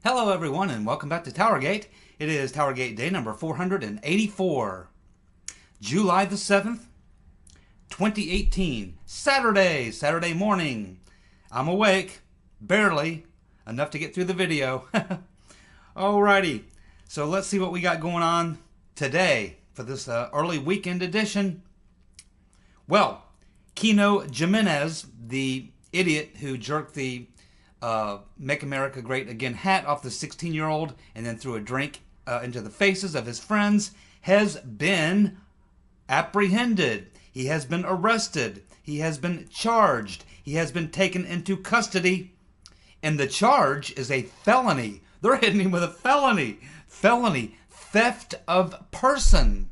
Hello everyone and welcome back to TowerGate. It is TowerGate day number 484. July the 7th, 2018. Saturday morning. I'm awake, barely, enough to get through the video. Alrighty, so let's see what we got going on today for this early weekend edition. Well, Kino Jimenez, the idiot who jerked the Make America Great Again hat off the 16-year-old and then threw a drink into the faces of his friends, has been apprehended. He has been arrested. He has been charged. He has been taken into custody. And the charge is a felony. They're hitting him with a felony. Felony theft of person.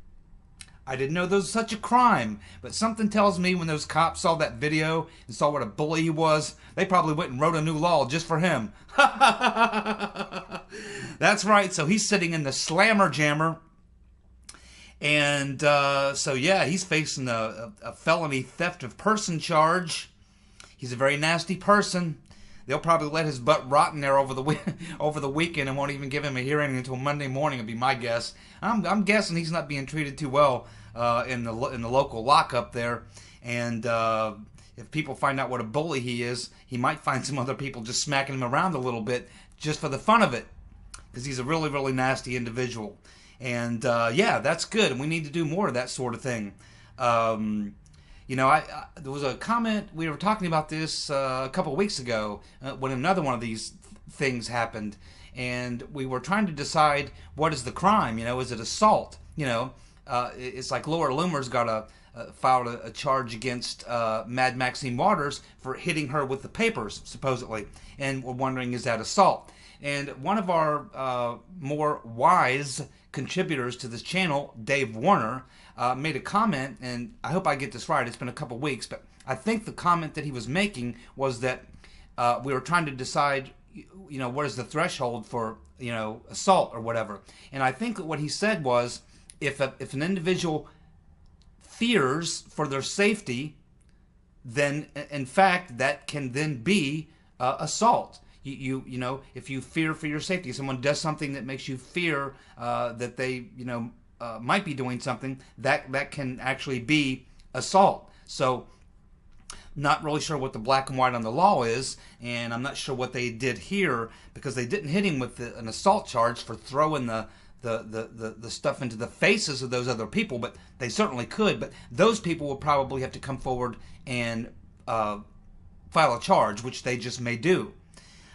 I didn't know there was such a crime, but something tells me when those cops saw that video and saw what a bully he was, they probably went and wrote a new law just for him. That's right, so he's sitting in the slammer jammer, and so yeah, he's facing a felony theft of person charge. He's a very nasty person. They'll probably let his butt rot in there over the weekend and won't even give him a hearing until Monday morning, would be my guess. I'm guessing he's not being treated too well in the local lockup there. And if people find out what a bully he is, he might find some other people just smacking him around a little bit just for the fun of it, because he's a really, really nasty individual. And yeah, that's good, and we need to do more of that sort of thing. You know, there was a comment, we were talking about this a couple of weeks ago when another one of these things happened, and we were trying to decide what is the crime. You know, is it assault? You know, it's like Laura Loomer's got filed a charge against Mad Maxine Waters for hitting her with the papers, supposedly, and we're wondering, is that assault? And one of our more wise contributors to this channel, Dave Warner, made a comment, and I hope I get this right, it's been a couple weeks, but I think the comment that he was making was that we were trying to decide, you know, what is the threshold for, you know, assault or whatever. And I think that what he said was, if an individual fears for their safety, then in fact that can then be assault. You know, if you fear for your safety, if someone does something that makes you fear that they, you know, might be doing something, that can actually be assault. So, not really sure what the black and white on the law is, and I'm not sure what they did here, because they didn't hit him with an assault charge for throwing the stuff into the faces of those other people, but they certainly could. But those people will probably have to come forward and file a charge, which they just may do.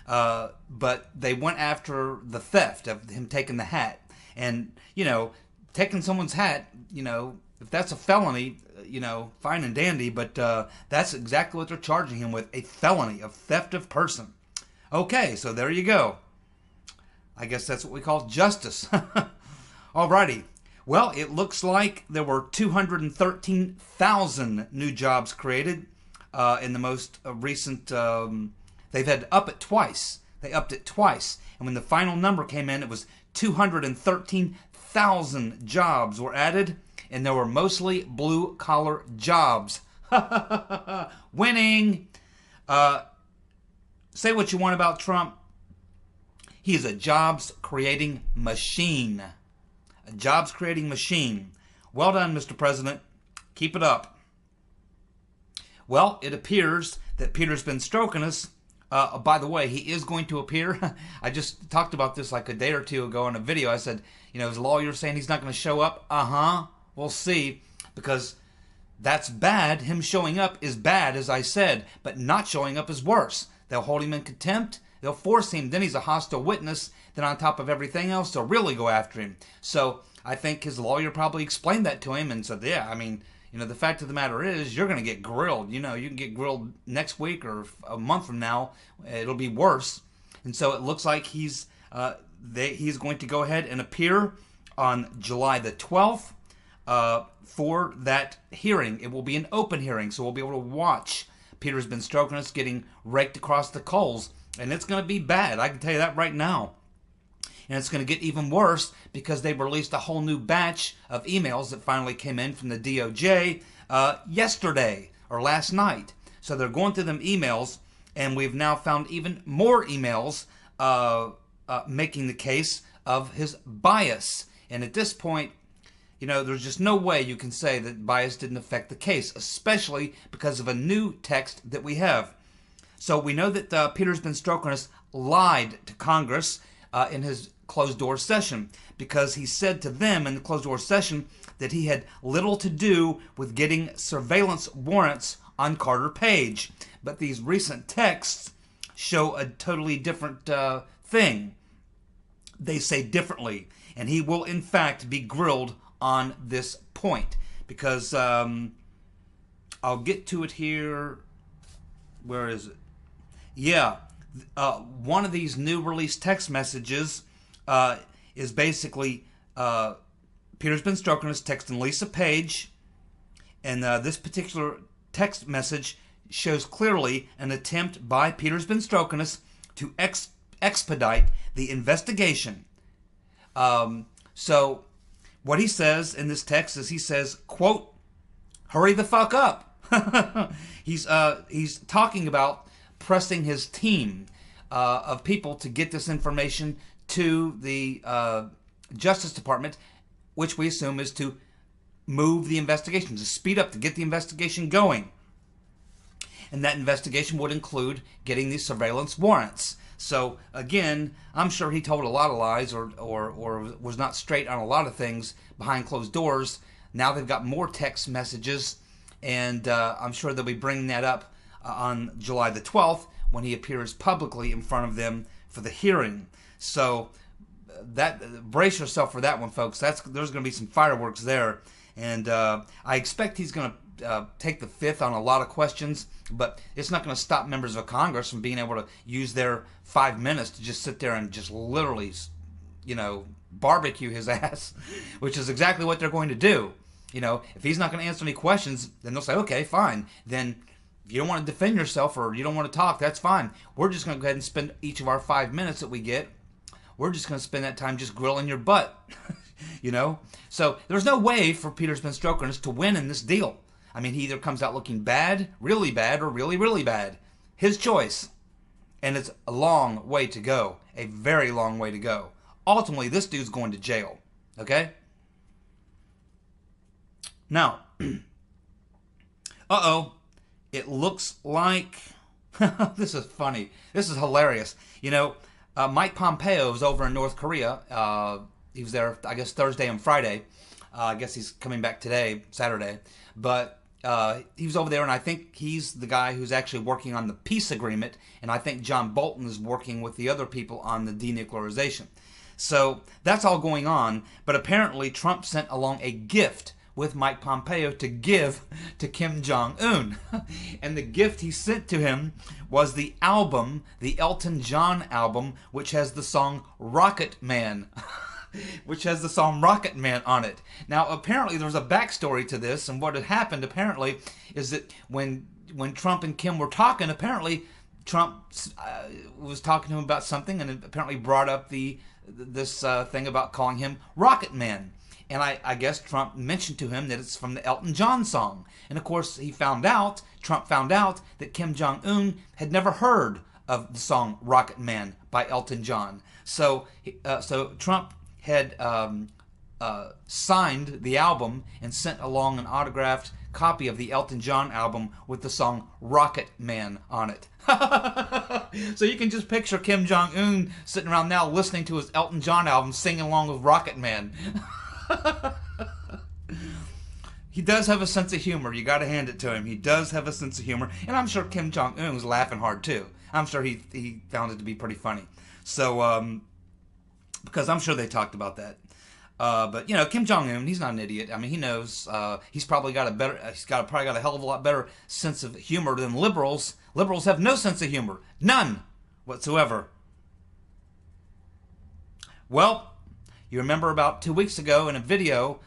But they went after the theft of him taking the hat. And, you know, taking someone's hat, you know, if that's a felony, you know, fine and dandy, but that's exactly what they're charging him with, a felony of theft of person. Okay, so there you go. I guess that's what we call justice. Alrighty. Well, it looks like there were 213,000 new jobs created in the most recent. They've had up it twice. They upped it twice. And when the final number came in, it was 213,000 jobs were added, and there were mostly blue-collar jobs. Winning! Say what you want about Trump. He is a jobs-creating machine. A jobs-creating machine. Well done, Mr. President. Keep it up. Well, it appears that Peter's been stroking us. By the way, he is going to appear. I just talked about this like a day or two ago in a video. I said, you know, his lawyer saying he's not going to show up. We'll see. Because that's bad. Him showing up is bad, as I said. But not showing up is worse. They'll hold him in contempt. They'll force him. Then he's a hostile witness. Then on top of everything else, they'll really go after him. So I think his lawyer probably explained that to him and said, yeah, I mean, you know, the fact of the matter is, you're going to get grilled. You know, you can get grilled next week or a month from now. It'll be worse. And so it looks like he's going to go ahead and appear on July the 12th for that hearing. It will be an open hearing, so we'll be able to watch Peter's been stroking us getting raked across the coals. And it's going to be bad. I can tell you that right now. And it's going to get even worse because they released a whole new batch of emails that finally came in from the DOJ yesterday or last night. So they're going through them emails, and we've now found even more emails making the case of his bias. And at this point, you know, there's just no way you can say that bias didn't affect the case, especially because of a new text that we have. So we know that Peter's been Strzok lied to Congress in his closed-door session, because he said to them in the closed-door session that he had little to do with getting surveillance warrants on Carter Page. But these recent texts show a totally different thing. They say differently, and he will in fact be grilled on this point, because I'll get to it here. Where is it? Yeah, one of these new release text messages is basically Peter's been Strzok texting Lisa Page, and this particular text message shows clearly an attempt by Peter's been Strzok to expedite the investigation. So what he says in this text is, he says, quote, "Hurry the fuck up." He's talking about pressing his team of people to get this information to the Justice Department, which we assume is to move the investigation, to speed up, to get the investigation going. And that investigation would include getting these surveillance warrants. So again, I'm sure he told a lot of lies, or was not straight on a lot of things behind closed doors. Now they've got more text messages, and I'm sure they'll be bringing that up on July the 12th when he appears publicly in front of them for the hearing. So that, brace yourself for that one, folks. There's going to be some fireworks there, and I expect he's going to take the fifth on a lot of questions, but it's not going to stop members of Congress from being able to use their 5 minutes to just sit there and just literally, you know, barbecue his ass, which is exactly what they're going to do. You know, if he's not going to answer any questions, then they'll say, okay, fine. Then if you don't want to defend yourself or you don't want to talk, that's fine. We're just going to go ahead and spend each of our 5 minutes that we get, we're just going to spend that time just grilling your butt. You know? So there's no way for Peter's been Strzok to win in this deal. I mean, he either comes out looking bad, or really, really bad. His choice. And it's a long way to go. A very long way to go. Ultimately, this dude's going to jail. Okay? Now, it looks like, this is funny. This is hilarious. You know, Mike Pompeo is over in North Korea. He was there, I guess, Thursday and Friday. I guess he's coming back today, Saturday. But he was over there, and I think he's the guy who's actually working on the peace agreement, and I think John Bolton is working with the other people on the denuclearization. So that's all going on, but apparently Trump sent along a gift with Mike Pompeo to give to Kim Jong-un. And the gift he sent to him was the album, the Elton John album, which has the song Rocket Man. Which has the song Rocket Man on it. Now, apparently there's a backstory to this, and what had happened, apparently, is that when Trump and Kim were talking, apparently Trump was talking to him about something, and apparently brought up this thing about calling him Rocket Man. And I guess Trump mentioned to him that it's from the Elton John song. And of course, Trump found out that Kim Jong-un had never heard of the song Rocket Man by Elton John. So Trump had signed the album and sent along an autographed copy of the Elton John album with the song Rocket Man on it. So you can just picture Kim Jong-un sitting around now listening to his Elton John album, singing along with Rocket Man. He does have a sense of humor. You got to hand it to him. He does have a sense of humor, and I'm sure Kim Jong-un was laughing hard too. I'm sure he found it to be pretty funny. So because I'm sure they talked about that. But you know, Kim Jong-un, he's not an idiot. I mean, he knows. He's probably got a hell of a lot better sense of humor than liberals. Liberals have no sense of humor, none whatsoever. Well, you remember about 2 weeks ago in a video,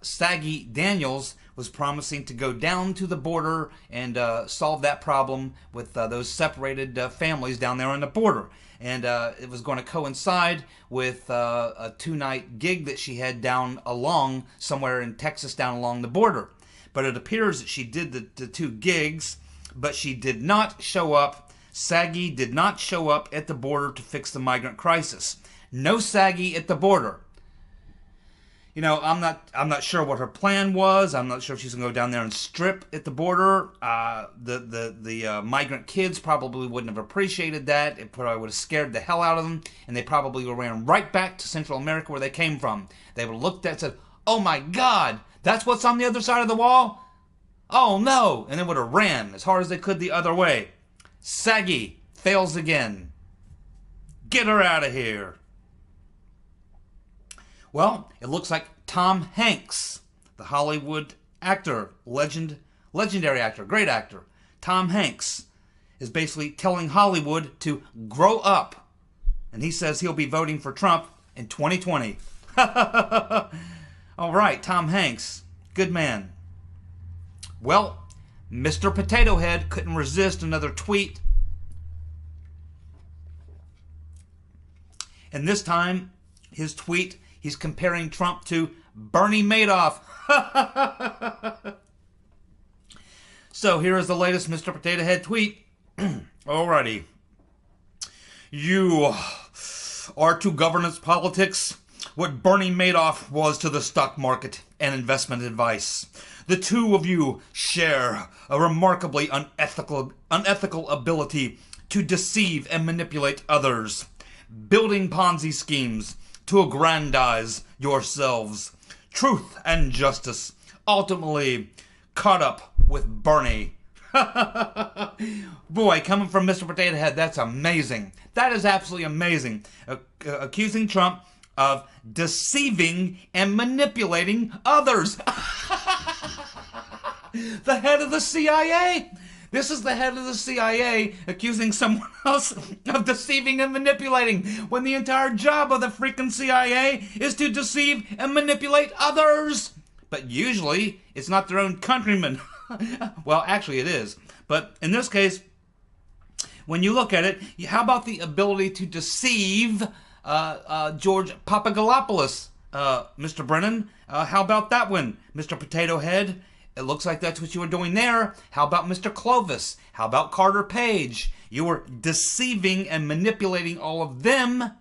Saggy Daniels was promising to go down to the border and solve that problem with those separated families down there on the border. And it was going to coincide with a 2-night gig that she had down along somewhere in Texas down along the border. But it appears that she did the 2 gigs, but she did not show up. Saggy did not show up at the border to fix the migrant crisis. No Saggy at the border. You know, I'm not sure what her plan was. I'm not sure if she's going to go down there and strip at the border. The migrant kids probably wouldn't have appreciated that. It probably would have scared the hell out of them, and they probably would have ran right back to Central America where they came from. They would have looked at it and said, "Oh my God, that's what's on the other side of the wall? Oh no!" And they would have ran as hard as they could the other way. Saggy fails again. Get her out of here. Well, it looks like Tom Hanks, the Hollywood actor, legendary actor, great actor, Tom Hanks, is basically telling Hollywood to grow up. And he says he'll be voting for Trump in 2020. All right, Tom Hanks, good man. Well, Mr. Potato Head couldn't resist another tweet. And this time, his tweet, he's comparing Trump to Bernie Madoff. So here is the latest Mr. Potato Head tweet. Alrighty. You are to governance politics what Bernie Madoff was to the stock market and investment advice. The two of you share a remarkably unethical ability to deceive and manipulate others, building Ponzi schemes to aggrandize yourselves. Truth and justice ultimately caught up with Bernie. Boy, coming from Mr. Potato Head, that's amazing. That is absolutely amazing. Accusing Trump of deceiving and manipulating others. The head of the CIA. This is the head of the CIA accusing someone else of deceiving and manipulating, when the entire job of the freaking CIA is to deceive and manipulate others. But usually, it's not their own countrymen. Well, actually it is. But in this case, when you look at it, how about the ability to deceive George Papadopoulos, Mr. Brennan? How about that one, Mr. Potato Head? It looks like that's what you were doing there. How about Mr. Clovis? How about Carter Page? You were deceiving and manipulating all of them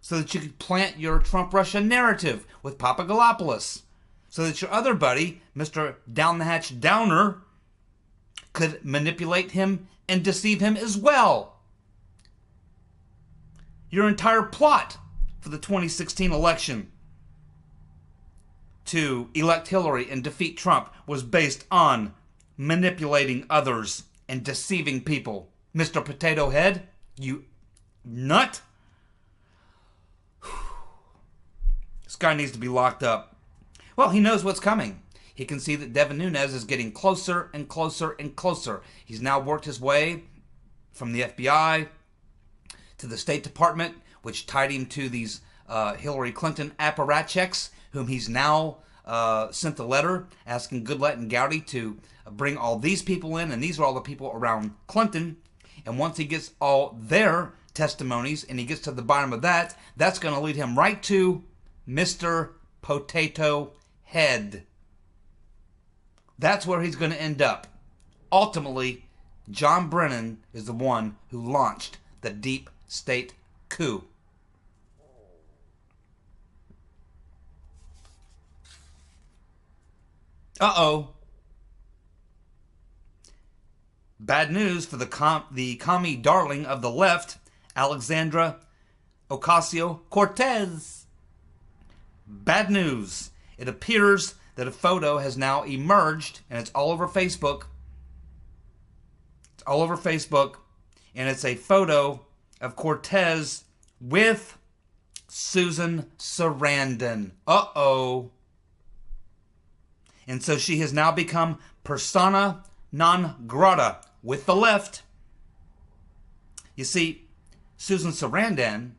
so that you could plant your Trump-Russia narrative with Papadopoulos, so that your other buddy, Mr. Down the Hatch Downer, could manipulate him and deceive him as well. Your entire plot for the 2016 election to elect Hillary and defeat Trump was based on manipulating others and deceiving people. Mr. Potato Head, you nut. This guy needs to be locked up. Well, he knows what's coming. He can see that Devin Nunes is getting closer and closer and closer. He's now worked his way from the FBI to the State Department, which tied him to these Hillary Clinton apparatchiks, whom he's now sent a letter asking Goodlatte and Gowdy to bring all these people in, and these are all the people around Clinton. And once he gets all their testimonies and he gets to the bottom of that, that's going to lead him right to Mr. Potato Head. That's where he's going to end up. Ultimately, John Brennan is the one who launched the deep state coup. Uh-oh. Bad news for the commie darling of the left, Alexandra Ocasio-Cortez. Bad news. It appears that a photo has now emerged, and it's all over Facebook. It's all over Facebook, and it's a photo of Cortez with Susan Sarandon. Uh-oh. And so she has now become persona non grata with the left. You see, Susan Sarandon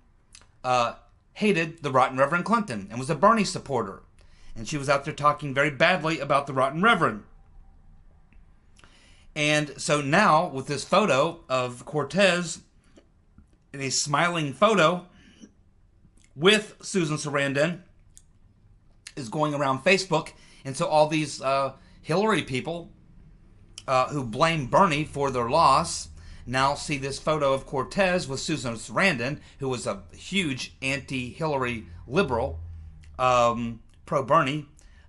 hated the Rotten Reverend Clinton and was a Bernie supporter. And she was out there talking very badly about the Rotten Reverend. And so now, with this photo of Cortez, in a smiling photo with Susan Sarandon, is going around Facebook. And so all these Hillary people who blame Bernie for their loss, now see this photo of Cortez with Susan Sarandon, who was a huge anti-Hillary liberal, pro-Bernie.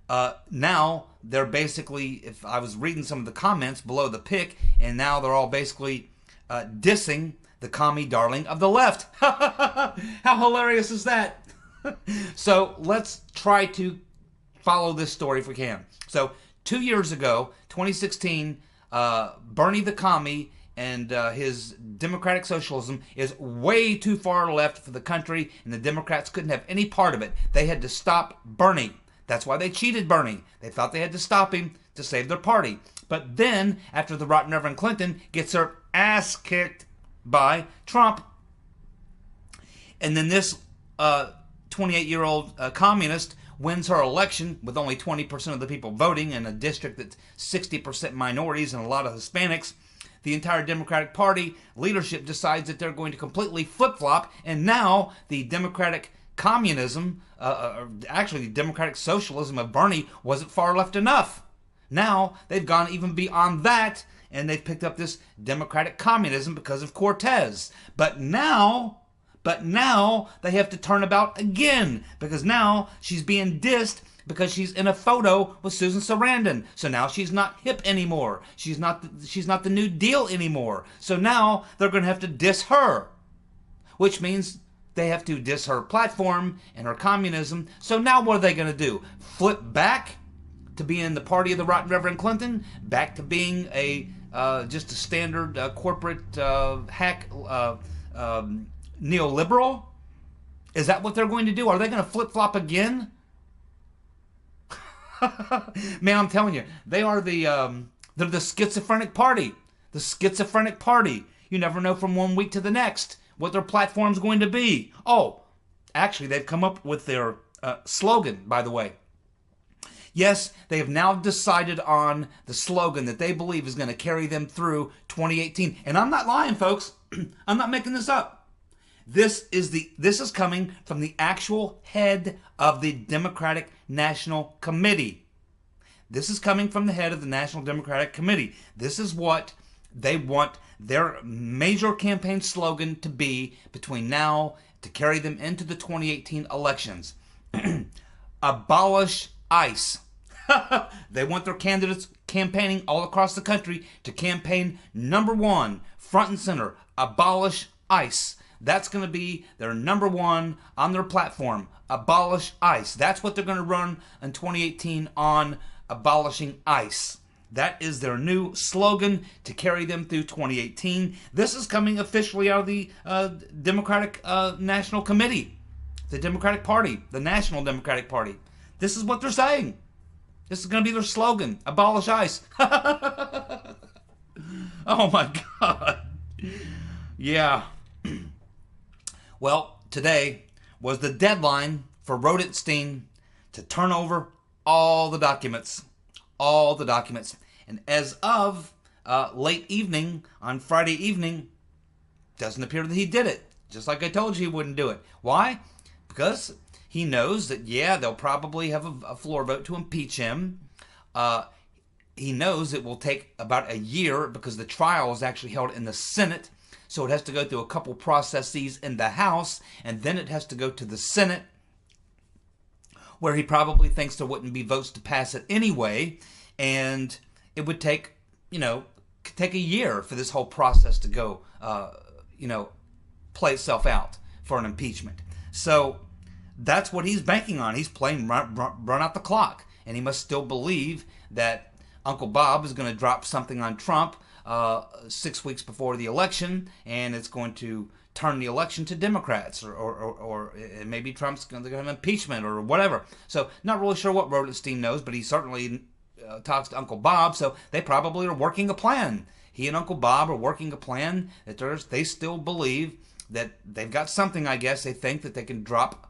Now they're basically, if I was reading some of the comments below the pic, and now they're all basically dissing the commie darling of the left. How hilarious is that? So let's try to follow this story if we can. So 2 years ago, 2016, Bernie the commie and his democratic socialism is way too far left for the country, and the Democrats couldn't have any part of it. They had to stop Bernie. That's why they cheated Bernie. They thought they had to stop him to save their party. But then, after the rotten Reverend Clinton gets her ass kicked by Trump, and then this 28-year-old communist wins her election with only 20% of the people voting in a district that's 60% minorities and a lot of Hispanics, the entire Democratic Party leadership decides that they're going to completely flip-flop, and now the Democratic communism, actually the Democratic socialism of Bernie wasn't far left enough. Now they've gone even beyond that, and they've picked up this Democratic communism because of Cortez. But now they have to turn about again, because now she's being dissed because she's in a photo with Susan Sarandon. So now she's not hip anymore. She's not the New Deal anymore. So now they're going to have to diss her, which means they have to diss her platform and her communism. So now what are they going to do? Flip back to being the party of the rotten Reverend Clinton? Back to being a just a standard corporate hack neoliberal? Is that what they're going to do? Are they going to flip-flop again? Man, I'm telling you, they are they're the schizophrenic party. The schizophrenic party. You never know from one week to the next what their platform's going to be. Oh, actually, they've come up with their slogan, by the way. Yes, they have now decided on the slogan that they believe is going to carry them through 2018. And I'm not lying, folks. I'm not making this up. This is coming from the actual head of the Democratic National Committee. This is coming from the head of the National Democratic Committee. This is what they want their major campaign slogan to be between now to carry them into the 2018 elections. Abolish ICE. They want their candidates campaigning all across the country to campaign number one, front and center, abolish ICE. That's going to be their number one on their platform, abolish ICE. That's what they're going to run in 2018 on, abolishing ICE. That is their new slogan to carry them through 2018. This is coming officially out of the Democratic National Committee, the Democratic Party, the National Democratic Party. This is what they're saying. This is going to be their slogan, abolish ICE. Oh my God. Yeah. Well, today was the deadline for Rodenstein to turn over all the documents. All the documents. And as of late evening, on Friday evening, doesn't appear that he did it. Just like I told you he wouldn't do it. Why? Because he knows that, yeah, they'll probably have a floor vote to impeach him. He knows it will take about a year because the trial is actually held in the Senate. So it has to go through a couple processes in the House, and then it has to go to the Senate, where he probably thinks there wouldn't be votes to pass it anyway. And it would take, take a year for this whole process to go, play itself out for an impeachment. So that's what he's banking on. He's playing run out the clock. And he must still believe that Uncle Bob is going to drop something on Trump 6 weeks before the election, and it's going to turn the election to Democrats, or maybe Trump's going to have impeachment or whatever. So not really sure what Rodenstein knows, but he certainly talks to Uncle Bob, so they probably are working a plan. He and Uncle Bob are working a plan that they still believe that they've got something, I guess. They think that they can drop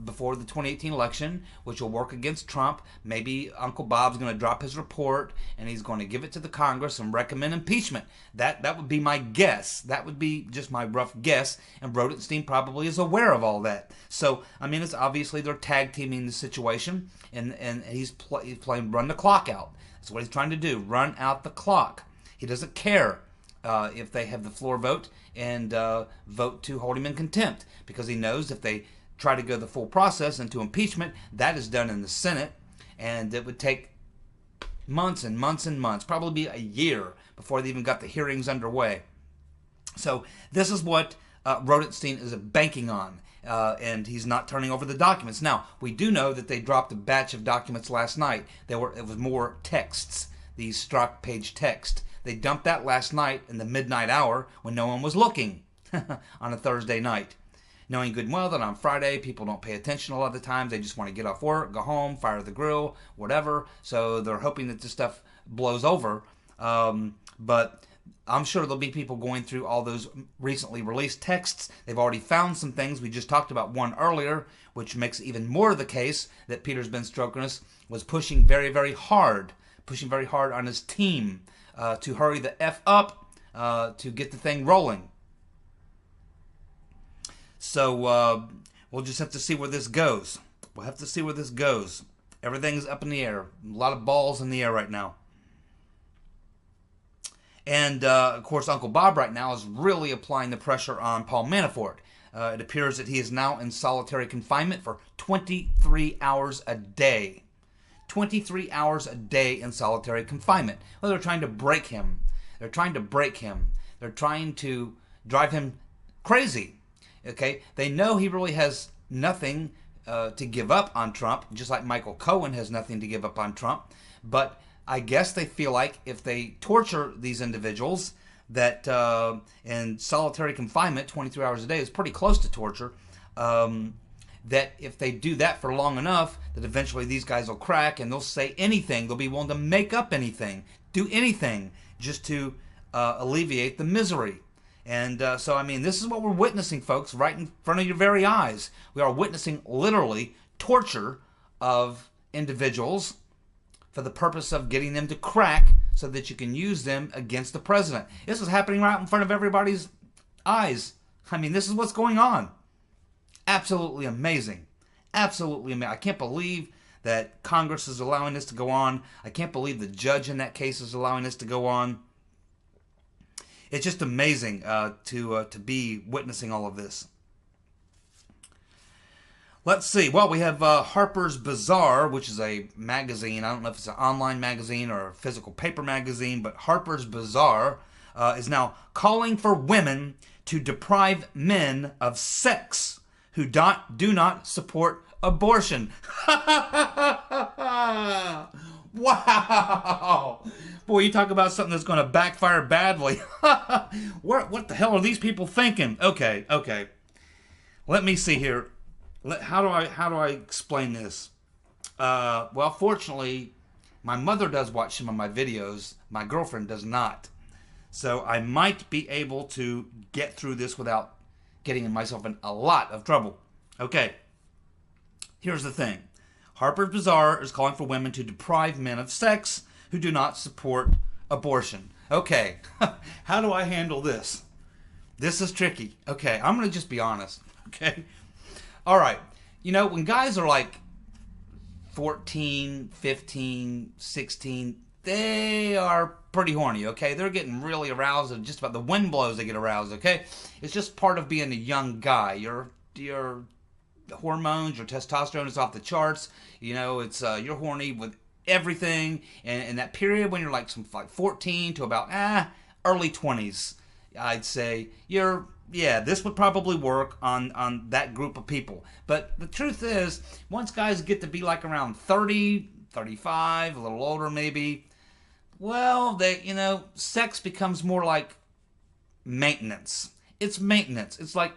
before the 2018 election, which will work against Trump. Maybe Uncle Bob's going to drop his report, and he's going to give it to the Congress and recommend impeachment. That would be my guess. That would be just my rough guess, and Rodenstein probably is aware of all that. So, it's obviously they're tag teaming the situation, and he's playing run the clock out. That's what he's trying to do, run out the clock. He doesn't care if they have the floor vote and vote to hold him in contempt, because he knows if they try to go the full process into impeachment, that is done in the Senate, and it would take months and months and months, probably be a year before they even got the hearings underway. So this is what Rodenstein is banking on, and he's not turning over the documents. Now, we do know that they dropped a batch of documents last night. It was more texts, these Strzok page text. They dumped that last night in the midnight hour when no one was looking on a Thursday night, knowing good and well that on Friday people don't pay attention a lot of the times. They just want to get off work, go home, fire the grill, whatever. So they're hoping that this stuff blows over. But I'm sure there'll be people going through all those recently released texts. They've already found some things. We just talked about one earlier, which makes it even more the case that Peter's been Strokinus was pushing very, very hard on his team to hurry the F up to get the thing rolling. So we'll just have to see where this goes. We'll have to see where this goes. Everything's up in the air. A lot of balls in the air right now. And, of course, Uncle Bob right now is really applying the pressure on Paul Manafort. It appears that he is now in solitary confinement for 23 hours a day. 23 hours a day in solitary confinement. Well, they're trying to break him. They're trying to drive him crazy. Okay? They know he really has nothing to give up on Trump, just like Michael Cohen has nothing to give up on Trump. But I guess they feel like if they torture these individuals, that in solitary confinement, 23 hours a day is pretty close to torture, that if they do that for long enough, that eventually these guys will crack and they'll say anything. They'll be willing to make up anything, do anything, just to alleviate the misery. And so, I mean, this is what we're witnessing, folks, right in front of your very eyes. We are witnessing, literally, torture of individuals for the purpose of getting them to crack so that you can use them against the president. This is happening right in front of everybody's eyes. I mean, this is what's going on. Absolutely amazing. Absolutely amazing. I can't believe that Congress is allowing this to go on. I can't believe the judge in that case is allowing this to go on. It's just amazing to be witnessing all of this. Let's see. Well, we have Harpers Bazaar, which is a magazine. I don't know if it's an online magazine or a physical paper magazine, but Harpers Bazaar is now calling for women to deprive men of sex who do not support abortion. Wow. Boy, you talk about something that's going to backfire badly. What the hell are these people thinking? Okay. Let me see here. How do I explain this? Well, fortunately, my mother does watch some of my videos. My girlfriend does not. So I might be able to get through this without getting myself in a lot of trouble. Okay. Here's the thing. Harper's Bazaar is calling for women to deprive men of sex who do not support abortion. Okay. How do I handle this? This is tricky. Okay. I'm going to just be honest. Okay. All right. You know, when guys are like 14, 15, 16, they are pretty horny, okay? They're getting really aroused, and just about the wind blows they get aroused, okay? It's just part of being a young guy. Your hormones, your testosterone is off the charts. You know, it's you're horny with everything. And in that period when you're like 14 to about early 20s, I'd say this would probably work on that group of people. But the truth is, once guys get to be like around 30, 35, a little older maybe, well, sex becomes more like maintenance. It's maintenance. It's like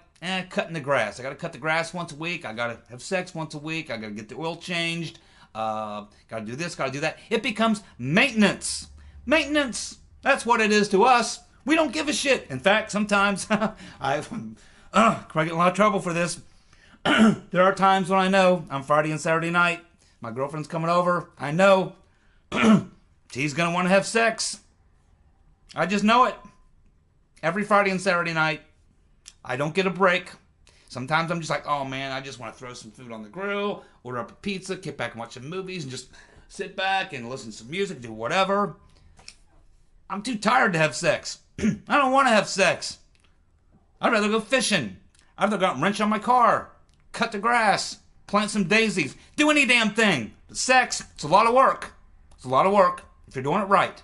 cutting the grass. I got to cut the grass once a week. I got to have sex once a week. I got to get the oil changed. Got to do this, got to do that. It becomes maintenance. Maintenance. That's what it is to us. We don't give a shit. In fact, sometimes I get in a lot of trouble for this. There are times when I know on Friday and Saturday night, my girlfriend's coming over. I know she's going to want to have sex. I just know it. Every Friday and Saturday night, I don't get a break. Sometimes I'm just like, oh man, I just want to throw some food on the grill, order up a pizza, get back and watch some movies, and just sit back and listen to some music, do whatever. I'm too tired to have sex. I don't want to have sex. I'd rather go fishing. I'd rather go out and wrench on my car, cut the grass, plant some daisies, do any damn thing. But sex, it's a lot of work. It's a lot of work if you're doing it right.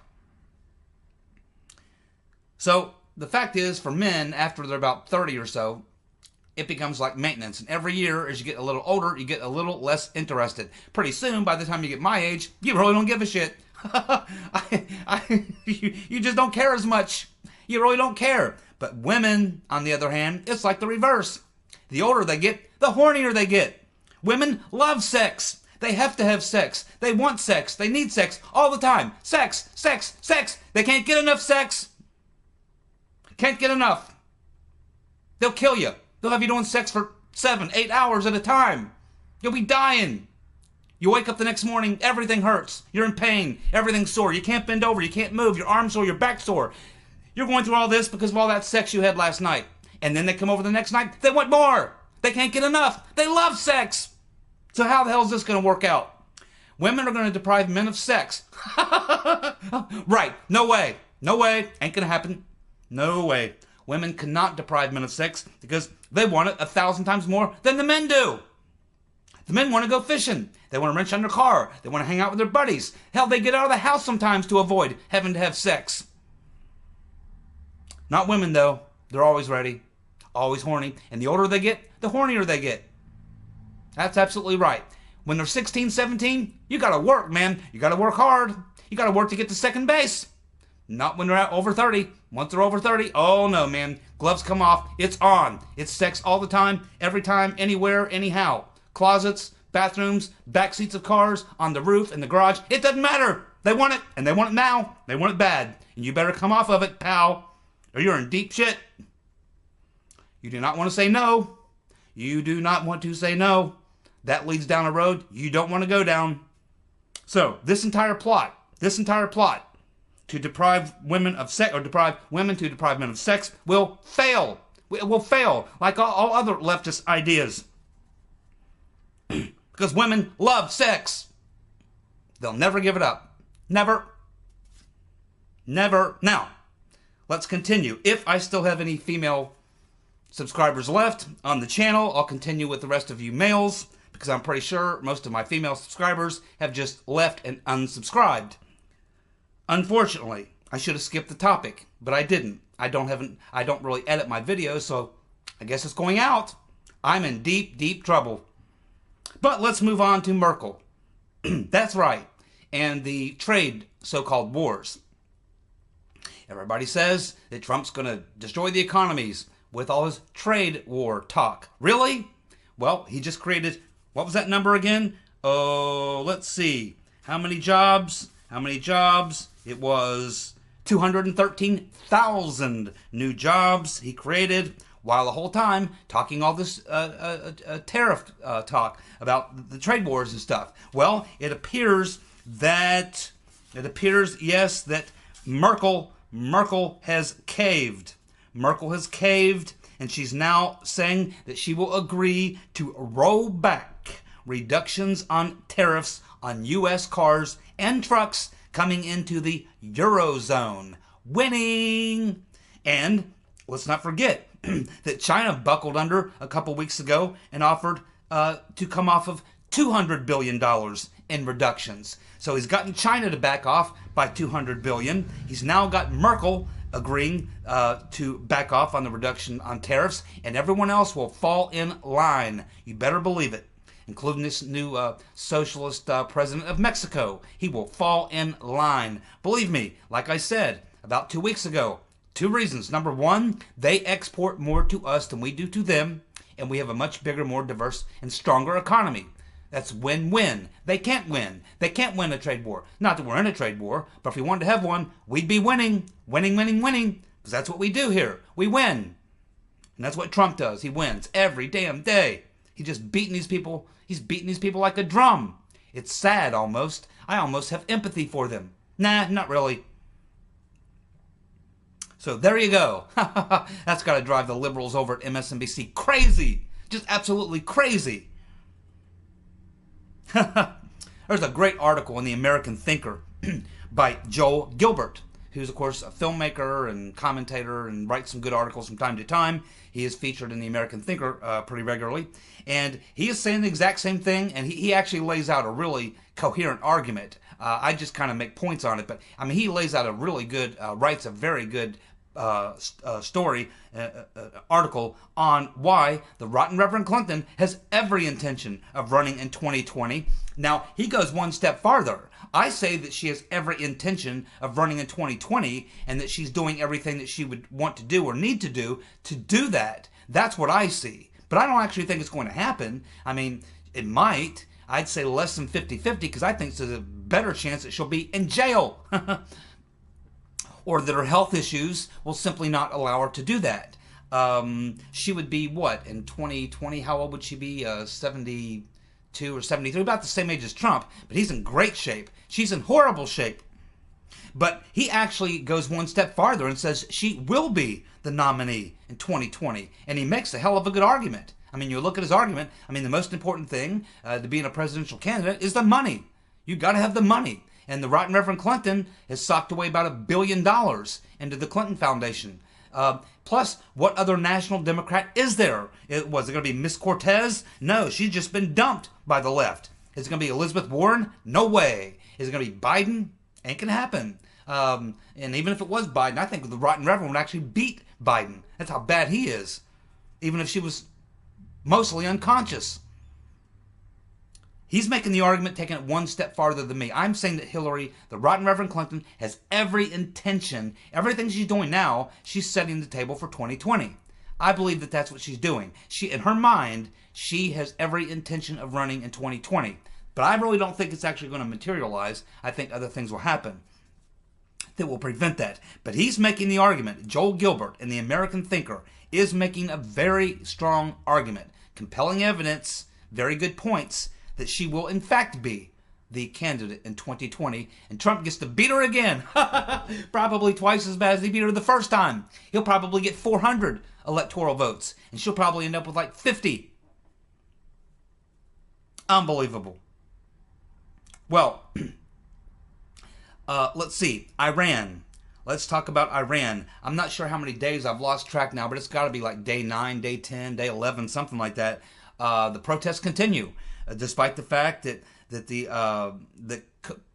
So the fact is, for men, after they're about 30 or so, it becomes like maintenance. And every year, as you get a little older, you get a little less interested. Pretty soon, by the time you get my age, you really don't give a shit. You just don't care as much. You really don't care. But women, on the other hand, it's like the reverse. The older they get, the hornier they get. Women love sex. They have to have sex. They want sex. They need sex all the time. Sex, sex, sex. They can't get enough sex. Can't get enough. They'll kill you. They'll have you doing sex for 7, 8 hours at a time. You'll be dying. You wake up the next morning, everything hurts. You're in pain. Everything's sore. You can't bend over. You can't move. Your arm's sore. Your back's sore. You're going through all this because of all that sex you had last night. And then they come over the next night. They want more. They can't get enough. They love sex. So how the hell is this going to work out? Women are going to deprive men of sex. Right. No way. No way. Ain't going to happen. No way. Women cannot deprive men of sex because they want it 1,000 times more than the men do. The men want to go fishing. They want to wrench on their car. They want to hang out with their buddies. Hell, they get out of the house sometimes to avoid having to have sex. Not women, though. They're always ready, always horny. And the older they get, the hornier they get. That's absolutely right. When they're 16, 17, you got to work, man. You got to work hard. You got to work to get to second base. Not when they're at over 30. Once they're over 30, oh no, man. Gloves come off. It's on. It's sex all the time, every time, anywhere, anyhow. Closets, bathrooms, back seats of cars, on the roof, in the garage. It doesn't matter. They want it, and they want it now. They want it bad. And you better come off of it, pal, or you're in deep shit. You do not want to say no. You do not want to say no. That leads down a road you don't want to go down. So, this entire plot to deprive women of sex, or deprive women to deprive men of sex, will fail. It will fail, like all other leftist ideas. Because women love sex. They'll never give it up. Never. Never. Now, let's continue. If I still have any female subscribers left on the channel, I'll continue with the rest of you males, because I'm pretty sure most of my female subscribers have just left and unsubscribed. Unfortunately, I should have skipped the topic, but I didn't. I don't really edit my videos, so I guess it's going out. I'm in deep, deep trouble. But let's move on to Merkel. That's right. And the trade so-called wars. Everybody says that Trump's going to destroy the economies with all his trade war talk. Really? Well, he just created, what was that number again? Oh, let's see. How many jobs? How many jobs? It was 213,000 new jobs he created, while the whole time talking all this tariff talk about the trade wars and stuff. Well, it appears, yes, that Merkel has caved. Merkel has caved, and she's now saying that she will agree to roll back reductions on tariffs on U.S. cars and trucks coming into the Eurozone. Winning! And let's not forget that China buckled under a couple weeks ago and offered to come off of $200 billion in reductions. So he's gotten China to back off by $200 billion. He's now got Merkel agreeing to back off on the reduction on tariffs, and everyone else will fall in line. You better believe it. Including this new socialist president of Mexico. He will fall in line. Believe me, like I said about 2 weeks ago, 2 reasons. Number one, they export more to us than we do to them, and we have a much bigger, more diverse, and stronger economy. That's win-win. They can't win. They can't win a trade war. Not that we're in a trade war, but if we wanted to have one, we'd be winning. Winning, winning, winning. Because that's what we do here. We win. And that's what Trump does. He wins every damn day. He's just beating these people. He's beating these people like a drum. It's sad almost. I almost have empathy for them. Nah, not really. So there you go. That's got to drive the liberals over at MSNBC crazy. Just absolutely crazy. There's a great article in the American Thinker by Joel Gilbert, who's, of course, a filmmaker and commentator and writes some good articles from time to time. He is featured in the American Thinker pretty regularly. And he is saying the exact same thing, and he actually lays out a really coherent argument. I just kind of make points on it, but I mean, he lays out a really good, writes a very good story, article on why the rotten Reverend Clinton has every intention of running in 2020. Now, he goes one step farther. I say that she has every intention of running in 2020 and that she's doing everything that she would want to do or need to do that. That's what I see. But I don't actually think it's going to happen. I mean, it might. I'd say less than 50-50 because I think there's a better chance that she'll be in jail. Or that her health issues will simply not allow her to do that. She would be, what, in 2020, how old would she be? 72 or 73, about the same age as Trump, but he's in great shape. She's in horrible shape. But he actually goes one step farther and says she will be the nominee in 2020, and he makes a hell of a good argument. I mean, you look at his argument, I mean, the most important thing to being a presidential candidate is the money. You got to have the money. And the rotten Reverend Clinton has socked away about $1 billion into the Clinton Foundation. Plus, what other national Democrat is there? Was it going to be Miss Cortez? No, she's just been dumped by the left. Is it going to be Elizabeth Warren? No way. Is it going to be Biden? Ain't going to happen. And even if it was Biden, I think the rotten Reverend would actually beat Biden. That's how bad he is. Even if she was mostly unconscious. He's making the argument, taking it one step farther than me. I'm saying that Hillary, the rotten Reverend Clinton, has every intention, everything she's doing now, she's setting the table for 2020. I believe that that's what she's doing. In her mind, she has every intention of running in 2020. But I really don't think it's actually going to materialize. I think other things will happen that will prevent that. But he's making the argument. Joel Gilbert in the American Thinker is making a very strong argument. Compelling evidence, very good points, that she will in fact be the candidate in 2020, and Trump gets to beat her again. Probably twice as bad as he beat her the first time. He'll probably get 400 electoral votes, and she'll probably end up with like 50. Unbelievable. Well, let's see. Iran. Let's talk about Iran. I'm not sure how many days, I've lost track now, but it's got to be like day 9, day 10, day 11, something like that. The protests continue. Despite the fact that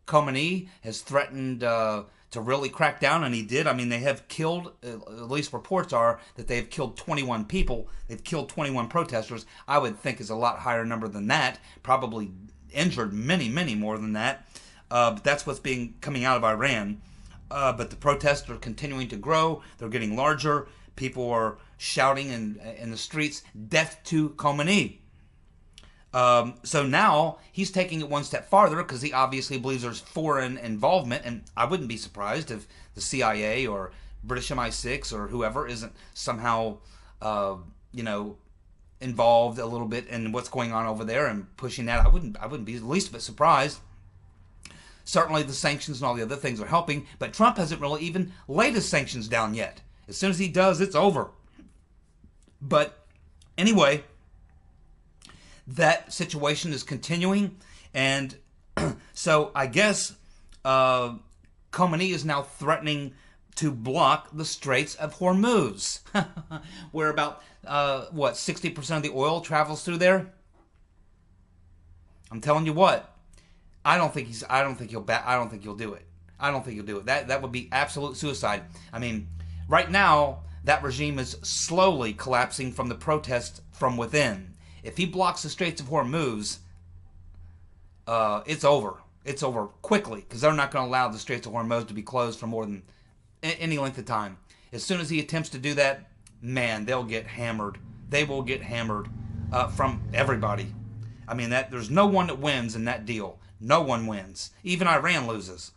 Khomeini has threatened to really crack down, and he did. I mean, they have killed, at least reports are, that they have killed 21 people. They've killed 21 protesters. I would think is a lot higher number than that. Probably injured many, many more than that. But that's what's coming out of Iran. But the protests are continuing to grow. They're getting larger. People are shouting in the streets, "Death to Khomeini." So now he's taking it one step farther because he obviously believes there's foreign involvement, and I wouldn't be surprised if the CIA or British MI6 or whoever isn't somehow, involved a little bit in what's going on over there and pushing that. I wouldn't be the least bit surprised. Certainly the sanctions and all the other things are helping, but Trump hasn't really even laid his sanctions down yet. As soon as he does, it's over. But anyway, that situation is continuing, and so I guess Khomeini is now threatening to block the Straits of Hormuz, where about 60% of the oil travels through there. I'm telling you what, I don't think he'll do it. I don't think he'll do it. That would be absolute suicide. I mean, right now that regime is slowly collapsing from the protests from within. If he blocks the Straits of Hormuz, it's over. It's over quickly because they're not going to allow the Straits of Hormuz to be closed for more than any length of time. As soon as he attempts to do that, man, they'll get hammered. They will get hammered from everybody. I mean, there's no one that wins in that deal. No one wins. Even Iran loses.